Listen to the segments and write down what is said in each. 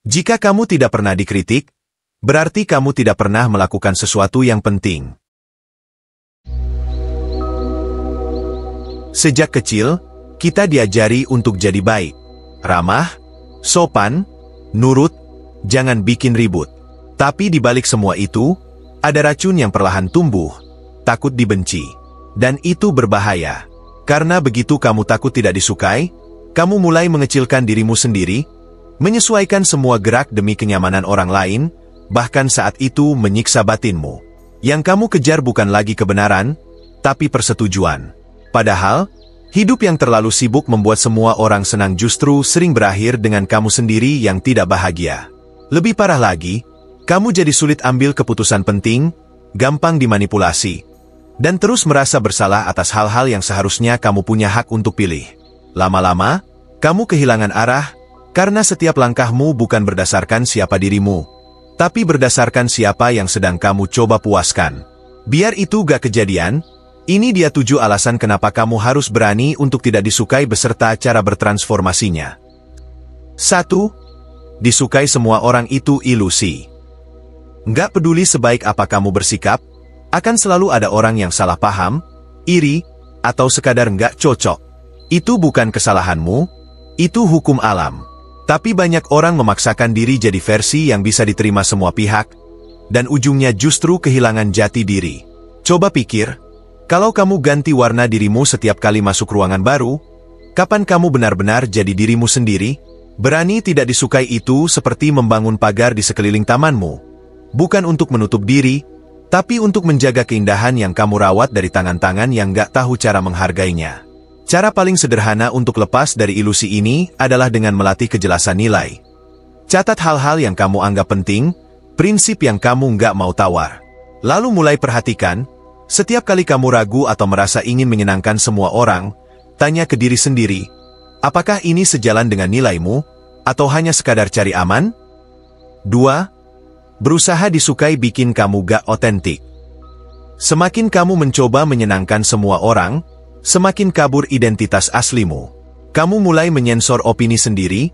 Jika kamu tidak pernah dikritik, berarti kamu tidak pernah melakukan sesuatu yang penting. Sejak kecil, kita diajari untuk jadi baik, ramah, sopan, nurut, jangan bikin ribut. Tapi di balik semua itu, ada racun yang perlahan tumbuh, takut dibenci. Dan itu berbahaya. Karena begitu kamu takut tidak disukai, kamu mulai mengecilkan dirimu sendiri, menyesuaikan semua gerak demi kenyamanan orang lain, bahkan saat itu menyiksa batinmu. Yang kamu kejar bukan lagi kebenaran, tapi persetujuan. Padahal, hidup yang terlalu sibuk membuat semua orang senang justru sering berakhir dengan kamu sendiri yang tidak bahagia. Lebih parah lagi, kamu jadi sulit ambil keputusan penting, gampang dimanipulasi, dan terus merasa bersalah atas hal-hal yang seharusnya kamu punya hak untuk pilih. Lama-lama, kamu kehilangan arah, karena setiap langkahmu bukan berdasarkan siapa dirimu, tapi berdasarkan siapa yang sedang kamu coba puaskan. Biar itu gak kejadian, ini dia 7 alasan kenapa kamu harus berani untuk tidak disukai beserta cara bertransformasinya. 1. Disukai semua orang itu ilusi. Nggak peduli sebaik apa kamu bersikap, akan selalu ada orang yang salah paham, iri, atau sekadar nggak cocok. Itu bukan kesalahanmu, itu hukum alam. Tapi banyak orang memaksakan diri jadi versi yang bisa diterima semua pihak, dan ujungnya justru kehilangan jati diri. Coba pikir, kalau kamu ganti warna dirimu setiap kali masuk ruangan baru, kapan kamu benar-benar jadi dirimu sendiri? Berani tidak disukai itu seperti membangun pagar di sekeliling tamanmu. Bukan untuk menutup diri, tapi untuk menjaga keindahan yang kamu rawat dari tangan-tangan yang gak tahu cara menghargainya. Cara paling sederhana untuk lepas dari ilusi ini adalah dengan melatih kejelasan nilai. Catat hal-hal yang kamu anggap penting, prinsip yang kamu nggak mau tawar. Lalu mulai perhatikan, setiap kali kamu ragu atau merasa ingin menyenangkan semua orang, tanya ke diri sendiri, apakah ini sejalan dengan nilaimu, atau hanya sekadar cari aman? 2. Berusaha disukai bikin kamu gak otentik. Semakin kamu mencoba menyenangkan semua orang, semakin kabur identitas aslimu. Kamu mulai menyensor opini sendiri,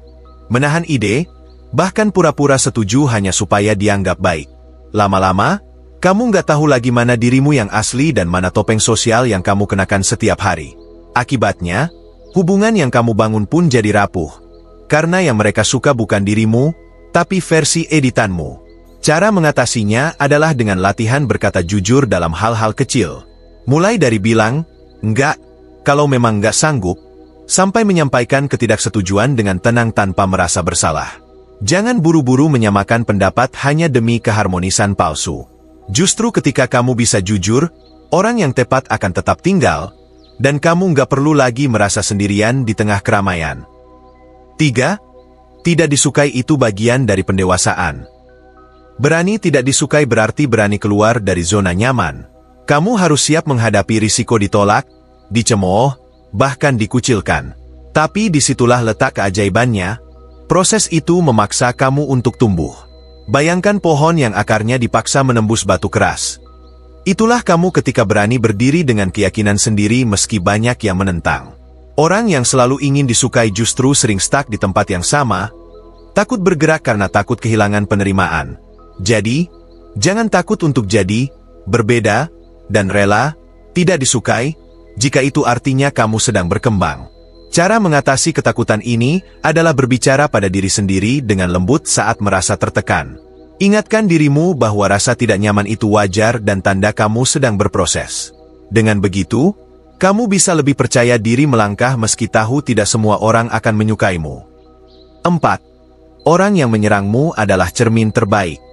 menahan ide, bahkan pura-pura setuju hanya supaya dianggap baik. Lama-lama, kamu nggak tahu lagi mana dirimu yang asli dan mana topeng sosial yang kamu kenakan setiap hari. Akibatnya, hubungan yang kamu bangun pun jadi rapuh. Karena yang mereka suka bukan dirimu, tapi versi editanmu. Cara mengatasinya adalah dengan latihan berkata jujur dalam hal-hal kecil. Mulai dari bilang, enggak, kalau memang enggak sanggup, sampai menyampaikan ketidaksetujuan dengan tenang tanpa merasa bersalah. Jangan buru-buru menyamakan pendapat hanya demi keharmonisan palsu. Justru ketika kamu bisa jujur, orang yang tepat akan tetap tinggal, dan kamu enggak perlu lagi merasa sendirian di tengah keramaian. 3. Tidak disukai itu bagian dari pendewasaan. Berani tidak disukai berarti berani keluar dari zona nyaman. Kamu harus siap menghadapi risiko ditolak, dicemooh, bahkan dikucilkan. Tapi disitulah letak keajaibannya, proses itu memaksa kamu untuk tumbuh. Bayangkan pohon yang akarnya dipaksa menembus batu keras. Itulah kamu ketika berani berdiri dengan keyakinan sendiri meski banyak yang menentang. Orang yang selalu ingin disukai justru sering stuck di tempat yang sama, takut bergerak karena takut kehilangan penerimaan. Jadi, jangan takut untuk jadi, berbeda, dan rela, tidak disukai, jika itu artinya kamu sedang berkembang. Cara mengatasi ketakutan ini adalah berbicara pada diri sendiri dengan lembut saat merasa tertekan. Ingatkan dirimu bahwa rasa tidak nyaman itu wajar dan tanda kamu sedang berproses. Dengan begitu, kamu bisa lebih percaya diri melangkah meski tahu tidak semua orang akan menyukaimu. 4. Orang yang menyerangmu adalah cermin terbaik.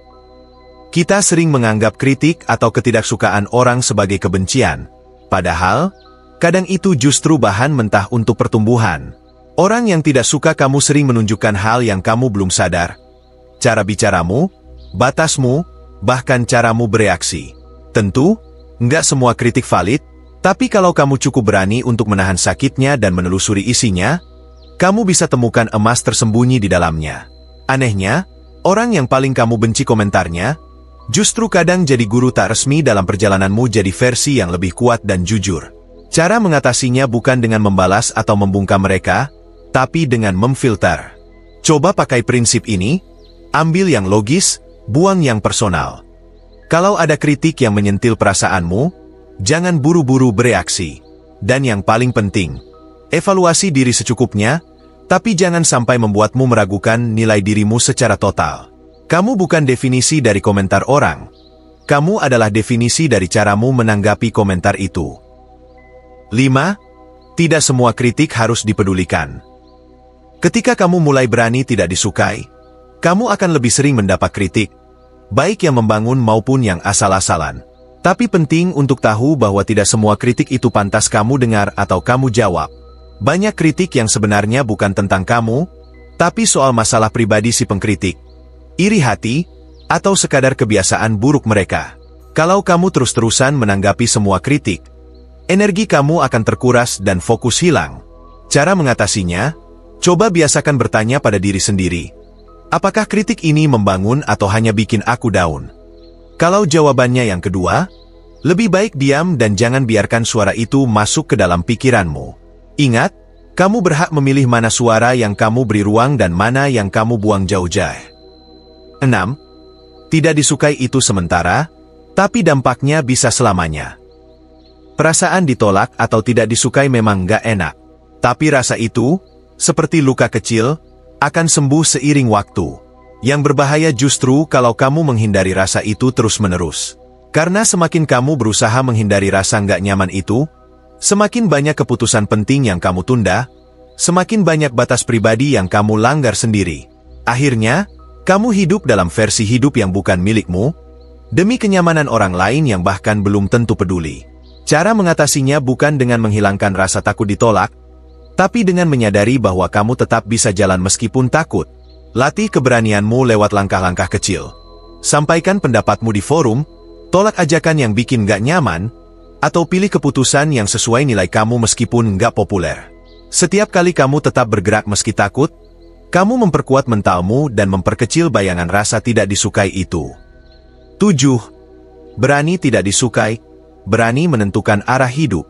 Kita sering menganggap kritik atau ketidaksukaan orang sebagai kebencian. Padahal, kadang itu justru bahan mentah untuk pertumbuhan. Orang yang tidak suka kamu sering menunjukkan hal yang kamu belum sadar. Cara bicaramu, batasmu, bahkan caramu bereaksi. Tentu, nggak semua kritik valid, tapi kalau kamu cukup berani untuk menahan sakitnya dan menelusuri isinya, kamu bisa temukan emas tersembunyi di dalamnya. Anehnya, orang yang paling kamu benci komentarnya, justru kadang jadi guru tak resmi dalam perjalananmu jadi versi yang lebih kuat dan jujur. Cara mengatasinya bukan dengan membalas atau membungkam mereka, tapi dengan memfilter. Coba pakai prinsip ini, Ambil yang logis, buang yang personal. Kalau ada kritik yang menyentil perasaanmu, jangan buru-buru bereaksi. Dan yang paling penting, evaluasi diri secukupnya, tapi jangan sampai membuatmu meragukan nilai dirimu secara total. Kamu bukan definisi dari komentar orang. Kamu adalah definisi dari caramu menanggapi komentar itu. 5. Tidak semua kritik harus dipedulikan. Ketika kamu mulai berani tidak disukai, kamu akan lebih sering mendapat kritik, baik yang membangun maupun yang asal-asalan. Tapi penting untuk tahu bahwa tidak semua kritik itu pantas kamu dengar atau kamu jawab. Banyak kritik yang sebenarnya bukan tentang kamu, tapi soal masalah pribadi si pengkritik, iri hati, atau sekadar kebiasaan buruk mereka. Kalau kamu terus-terusan menanggapi semua kritik, energi kamu akan terkuras dan fokus hilang. Cara mengatasinya, coba biasakan bertanya pada diri sendiri. Apakah kritik ini membangun atau hanya bikin aku down? Kalau jawabannya yang kedua, lebih baik diam dan jangan biarkan suara itu masuk ke dalam pikiranmu. Ingat, kamu berhak memilih mana suara yang kamu beri ruang dan mana yang kamu buang jauh-jauh. 6. Tidak disukai itu sementara, tapi dampaknya bisa selamanya. Perasaan ditolak atau tidak disukai memang nggak enak. Tapi rasa itu, seperti luka kecil, akan sembuh seiring waktu. Yang berbahaya justru kalau kamu menghindari rasa itu terus-menerus. Karena semakin kamu berusaha menghindari rasa nggak nyaman itu, semakin banyak keputusan penting yang kamu tunda, semakin banyak batas pribadi yang kamu langgar sendiri. Akhirnya, kamu hidup dalam versi hidup yang bukan milikmu, demi kenyamanan orang lain yang bahkan belum tentu peduli. Cara mengatasinya bukan dengan menghilangkan rasa takut ditolak, tapi dengan menyadari bahwa kamu tetap bisa jalan meskipun takut. Latih keberanianmu lewat langkah-langkah kecil. Sampaikan pendapatmu di forum, tolak ajakan yang bikin gak nyaman, atau pilih keputusan yang sesuai nilai kamu meskipun gak populer. Setiap kali kamu tetap bergerak meski takut, kamu memperkuat mentalmu dan memperkecil bayangan rasa tidak disukai itu. 7. Berani tidak disukai, berani menentukan arah hidup.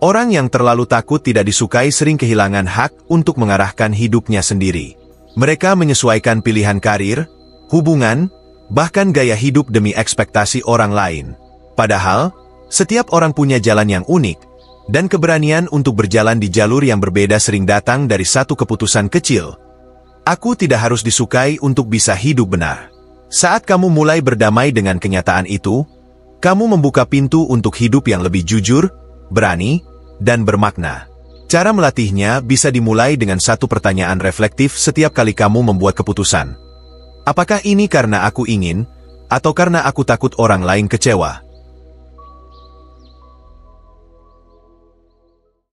Orang yang terlalu takut tidak disukai sering kehilangan hak untuk mengarahkan hidupnya sendiri. Mereka menyesuaikan pilihan karir, hubungan, bahkan gaya hidup demi ekspektasi orang lain. Padahal, setiap orang punya jalan yang unik, dan keberanian untuk berjalan di jalur yang berbeda sering datang dari satu keputusan kecil. Aku tidak harus disukai untuk bisa hidup benar. Saat kamu mulai berdamai dengan kenyataan itu, kamu membuka pintu untuk hidup yang lebih jujur, berani, dan bermakna. Cara melatihnya bisa dimulai dengan satu pertanyaan reflektif setiap kali kamu membuat keputusan. Apakah ini karena aku ingin, atau karena aku takut orang lain kecewa?